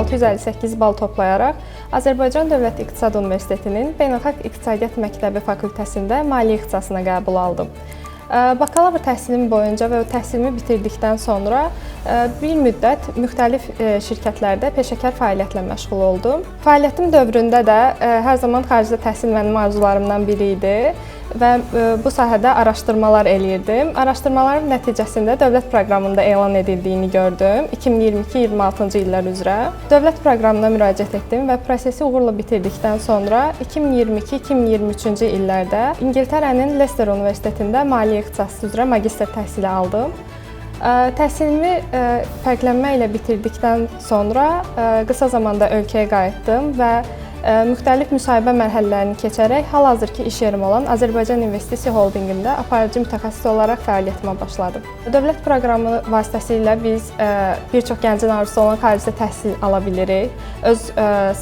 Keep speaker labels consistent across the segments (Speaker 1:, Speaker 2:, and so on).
Speaker 1: 658 bal toplayaraq Azərbaycan Dövlət İqtisad Universitetinin Beynəlxalq İqtisadiyyat Məktəbi fakültəsində maliyyə ixtisasına qəbul aldım. Bakalavr təhsilim boyunca və təhsilimi bitirdikdən sonra bir müddət müxtəlif şirkətlərdə peşəkar fəaliyyətlə məşğul oldum. Fəaliyyətim dövründə də hər zaman xaricdə təhsil mənim arzularımdan biri idi və bu sahədə araşdırmalar eləyirdim. Araşdırmalarım nəticəsində dövlət proqramında elan edildiyini gördüm 2022-26-cı illər üzrə. Dövlət proqramına müraciət etdim və prosesi uğurla bitirdikdən sonra 2022-2023-cü illərdə İngiltərənin Leicester Universitetində maliyyə ixtisası üzrə magistr təhsili aldım. Təhsilimi fərqlənmə ilə bitirdikdən sonra qısa zamanda ölkəyə qayıtdım və müxtəlif müsahibə mərhələlərini keçərək hal-hazırki iş yerim olan Azərbaycan İnvestisiya Holdinqində aparıcı mütəxəssis olaraq fəaliyyətimə başladım. Dövlət proqramı vasitəsilə biz bir çox gəncin arzusu olan xaricdə təhsil ala bilirik. Öz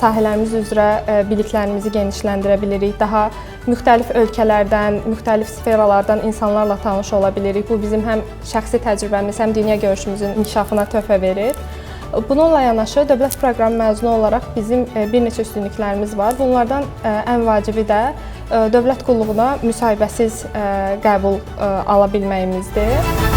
Speaker 1: sahələrimiz üzrə biliklərimizi genişləndirə bilirik. Daha müxtəlif ölkələrdən, müxtəlif sferalardan insanlarla tanış ola bilirik. Bu bizim həm şəxsi təcrübəmiz, həm dünya görüşümüzün inkişafına töhfə verir. Bununla yanaşı dövlət proqramı məzunu olaraq bizim bir neçə üstünlüklərimiz var. Bunlardan ən vacibi də dövlət qulluğuna müsahibəsiz qəbul ala bilməyimizdir.